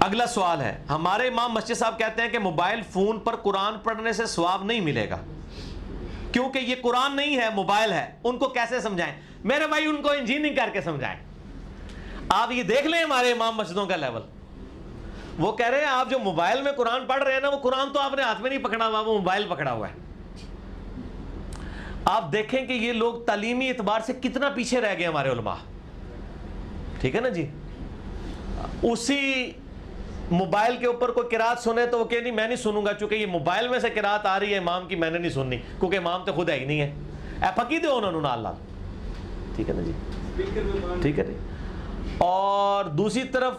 اگلا سوال ہے، ہمارے امام مسجد صاحب کہتے ہیں کہ موبائل فون پر قرآن پڑھنے سے ثواب نہیں ملے گا کیونکہ یہ قرآن نہیں ہے، موبائل ہے. ان کو کیسے سمجھائیں؟ میرے بھائی ان کو انجینئرنگ کر کے سمجھائیں. آپ یہ دیکھ لیں ہمارے امام مسجدوں کا لیول. وہ کہہ رہے ہیں آپ جو موبائل میں قرآن پڑھ رہے ہیں نا، وہ قرآن تو آپ نے ہاتھ میں نہیں پکڑا ہوا، وہ موبائل پکڑا ہوا ہے. آپ دیکھیں کہ یہ لوگ تعلیمی اعتبار سے کتنا پیچھے رہ گئے ہمارے علماء. ٹھیک ہے نا جی. اسی موبائل کے اوپر کوئی قرات سنے تو وہ کہ نہیں میں نہیں سنوں گا، چونکہ یہ موبائل میں سے قرات آ رہی ہے امام کی، میں نے نہیں سننی کیونکہ امام تو خود ہے ہی نہیں ہے. اے پکی دو انہوں نے نال لال. ٹھیک ہے نا جی. ٹھیک ہے جی. اور دوسری طرف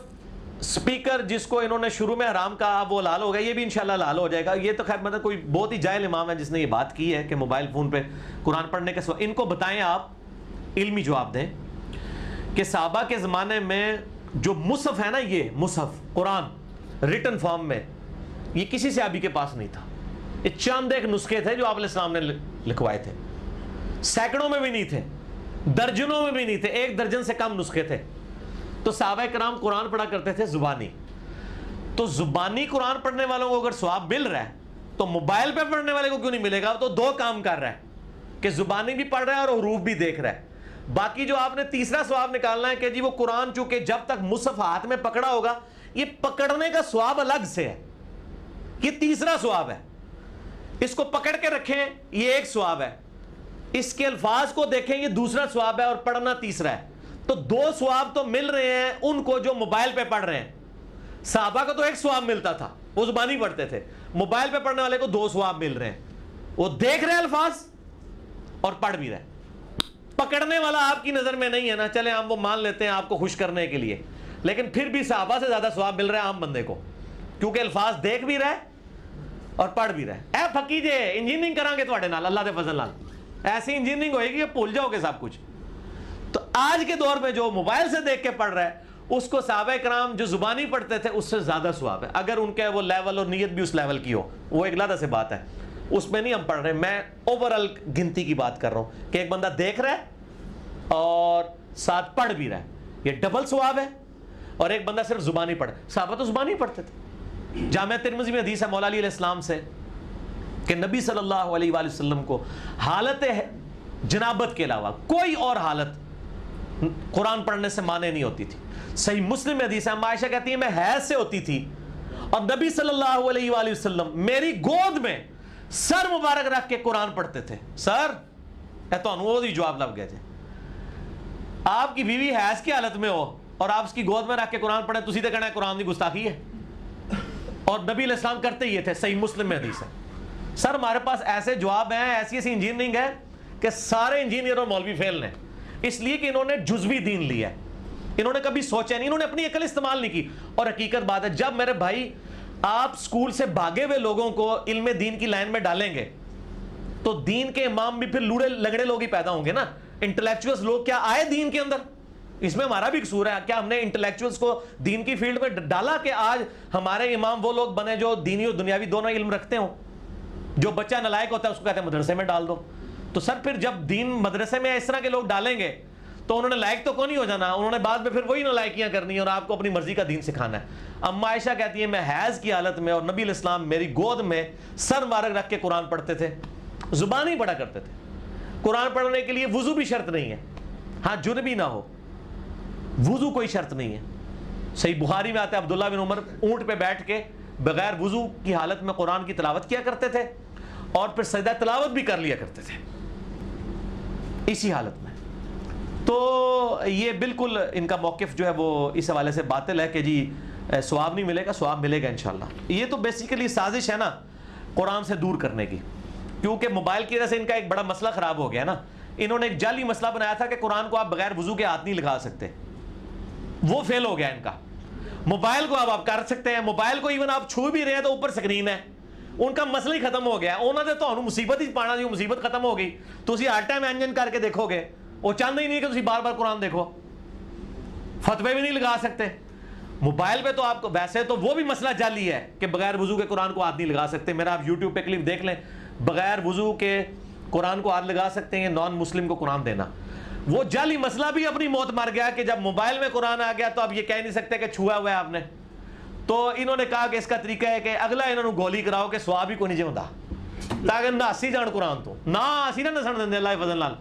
سپیکر جس کو انہوں نے شروع میں حرام کہا وہ لال ہو گیا، یہ بھی انشاءاللہ لال ہو جائے گا. یہ تو خیر مطلب کوئی بہت ہی جاہل امام ہے جس نے یہ بات کی ہے کہ موبائل فون پہ قرآن پڑھنے کے سوا. ان کو بتائیں، آپ علمی جواب دیں کہ صحابہ کے زمانے میں جو مصحف ہے نا، یہ مصحف قرآن ریٹن فارم میں، یہ کسی صحابی کے پاس نہیں تھا. یہ چند ایک نسخے تھے جو آپ علیہ السلام نے لکھوائے تھے. سینکڑوں میں بھی نہیں تھے، درجنوں میں بھی نہیں تھے، 1 درجن سے کم نسخے تھے. تو صحابہ کرام قرآن پڑھا کرتے تھے زبانی. تو زبانی قرآن پڑھنے والوں کو اگر ثواب مل رہا ہے تو موبائل پہ پڑھنے والے کو کیوں نہیں ملے گا؟ تو 2 کام کر رہا ہے کہ زبانی بھی پڑھ رہا ہے اور حروف بھی دیکھ رہا ہے. باقی جو آپ نے تیسرا ثواب نکالنا ہے کہ جی وہ قرآن چونکہ جب تک مصحف ہاتھ میں پکڑا ہوگا، یہ پکڑنے کا ثواب الگ سے ہے، یہ تیسرا ثواب ہے. اس کو پکڑ کے رکھیں، یہ ایک ثواب ہے. اس کے الفاظ کو دیکھیں، یہ دوسرا ثواب ہے، اور پڑھنا تیسرا ہے. تو 2 ثواب تو مل رہے ہیں ان کو جو موبائل پہ پڑھ رہے ہیں. صحابہ کو تو 1 ثواب ملتا تھا، وہ زبانی پڑھتے تھے. موبائل پہ پڑھنے والے کو 2 ثواب مل رہے ہیں، وہ دیکھ رہے الفاظ اور پڑھ بھی رہے. پکڑنے والا آپ کی نظر میں نہیں ہے نا، چلے ہم وہ مان لیتے ہیں آپ کو خوش کرنے کے لیے، لیکن پھر بھی صحابہ سے زیادہ ثواب مل رہا ہے عام بندے کو، کیونکہ الفاظ دیکھ بھی رہے اور پڑھ بھی رہے. اے پھکی جے انجینئرنگ کریں گے تواڈے نال، اللہ دے فضل نال ایسی انجینئرنگ ہوئے گی کہ بھول جاؤ گے سب کچھ. تو آج کے دور میں جو موبائل سے دیکھ کے پڑھ رہا ہے اس کو صحابہ کرام جو زبانی پڑھتے تھے اس سے زیادہ ثواب ہے، اگر ان کے وہ لیول اور نیت بھی اس لیول کی ہو. وہ ایک علیحدہ سے بات ہے، اس میں نہیں ہم پڑھ رہے. میں اوورال گنتی کی بات کر رہا ہوں کہ ایک بندہ دیکھ رہا ہے اور ساتھ پڑھ بھی رہا ہے، یہ ڈبل ثواب ہے. اور ایک بندہ صرف زبانی پڑھے. صحابہ تو زبانی پڑھتے تھے. جامعہ ترمذی میں حدیث ہے مولا علی علیہ السلام سے کہ نبی صلی اللہ علیہ وآلہ وسلم کو حالت جنابت کے علاوہ کوئی اور حالت قرآن پڑھنے سے مانے نہیں ہوتی تھی. صحیح مسلم میں حدیث ہے، عائشہ کہتی ہے میں حیض سے ہوتی تھی اور نبی صلی اللہ علیہ وآلہ وسلم میری گود میں سر مبارک رکھ کے قرآن پڑھتے تھے. سر اے تو وہ جواب لگ گئے تھے. آپ کی بیوی حیض کی حالت میں ہو اور آپ اس کی گود میں رکھ کے قرآن پڑھیں، تسی تے کہنا ہے قرآن کی گستاخی ہے. اور نبی علیہ السلام کرتے یہ تھے، صحیح مسلم میں حدیث ہے. سر ہمارے پاس ایسے جواب ہیں، ایسی ایسی انجینئرنگ ہے کہ سارے انجینئر اور مولوی فیل ہیں، اس لیے کہ انہوں نے جزوی دین لیا ہے. انہوں نے کبھی سوچا نہیں، انہوں نے اپنی عقل استعمال نہیں کی. اور حقیقت بات ہے، جب میرے بھائی آپ سکول سے بھاگے ہوئے لوگوں کو علم دین کی لائن میں ڈالیں گے تو دین کے امام بھی پھر لوڑے لنگڑے لوگ ہی پیدا ہوں گے نا. انٹلیکچوئلز لوگ کیا آئے دین کے اندر؟ اس میں ہمارا بھی قصور ہے. کیا ہم نے انٹلیکچوئلز کو دین کی فیلڈ میں ڈالا کہ آج ہمارے امام وہ لوگ بنے جو دینی اور دنیاوی دونوں علم رکھتے ہوں؟ جو بچہ نالائق ہوتا ہے اس کو کہتے ہیں مدرسے میں ڈال دو. تو سر پھر جب دین مدرسے میں اس طرح کے لوگ ڈالیں گے تو انہوں نے لائق تو کون نہیں ہو جانا، انہوں نے بعد میں پھر وہی نالائکیاں کرنی اور آپ کو اپنی مرضی کا دین سکھانا ہے. اما عائشہ کہتی ہے میں حیض کی حالت میں اور نبی علیہ السلام میری گود میں سر مبارک رکھ کے قرآن پڑھتے تھے، زبانی پڑھا کرتے تھے. قرآن پڑھنے کے لیے وضو بھی شرط نہیں ہے، ہاں جنبی نہ ہو، وضو کوئی شرط نہیں ہے. صحیح بخاری میں آتا ہے عبداللہ بن عمر اونٹ پہ بیٹھ کے بغیر وضو کی حالت میں قرآن کی تلاوت کیا کرتے تھے اور پھر سجدہ تلاوت بھی کر لیا کرتے تھے اسی حالت میں. تو یہ بالکل ان کا موقف جو ہے وہ اس حوالے سے باطل ہے کہ جی ثواب نہیں ملے گا. ثواب ملے گا انشاءاللہ. یہ تو بیسیکلی سازش ہے نا قرآن سے دور کرنے کی، کیونکہ موبائل کی وجہ سے ان کا ایک بڑا مسئلہ خراب ہو گیا نا. انہوں نے ایک جعلی مسئلہ بنایا تھا کہ قرآن کو آپ بغیر وضو کے ہاتھ نہیں لگا سکتے، وہ فیل ہو گیا ان کا. موبائل کو اب آپ کر سکتے ہیں، موبائل کو ایون آپ چھو بھی رہے ہیں تو اوپر سکرین ہے. ان کا مسئلہ ہی ختم ہو گیا. انہوں نے تو مصیبت ہی پانا جی، مصیبت ختم ہو گئی. تو اسی ہر ٹائم انجن کر کے دیکھو گے، وہ چاہتا ہی نہیں کہ تسی بار بار قرآن دیکھو. فتوے بھی نہیں لگا سکتے موبائل پہ. تو آپ کو ویسے تو وہ بھی مسئلہ جعلی ہے کہ بغیر وضو کے قرآن کو ہاتھ نہیں لگا سکتے. میرا آپ یوٹیوب پہ کلپ دیکھ لیں، بغیر وضو کے قرآن کو ہاتھ لگا سکتے ہیں نان مسلم کو قرآن دینا. وہ جعلی مسئلہ بھی اپنی موت مر گیا کہ جب موبائل میں قرآن آ گیا تو اب یہ کہہ نہیں سکتے کہ چھوا ہوا ہے آپ نے. تو انہوں نے کہا کہ اس کا طریقہ ہے کہ اگلا انہوں نے گولی کراؤ کہ سواب ہی کو نہیں جاؤں تاکہ ناسی جان قرآن تو نہ اسی نہ نسن دیں اللہ فضل نال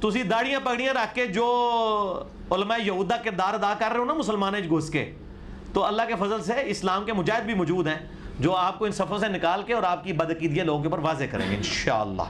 تسی داڑیاں پگڑیاں رکھ کے جو علماء یہودہ کردار ادا کر رہے ہو نا مسلمانوں گھس کے، تو اللہ کے فضل سے اسلام کے مجاہد بھی موجود ہیں جو آپ کو ان صفوں سے نکال کے اور آپ کی بدعقیدگیاں لوگوں کے اوپر واضح کریں گے انشاءاللہ.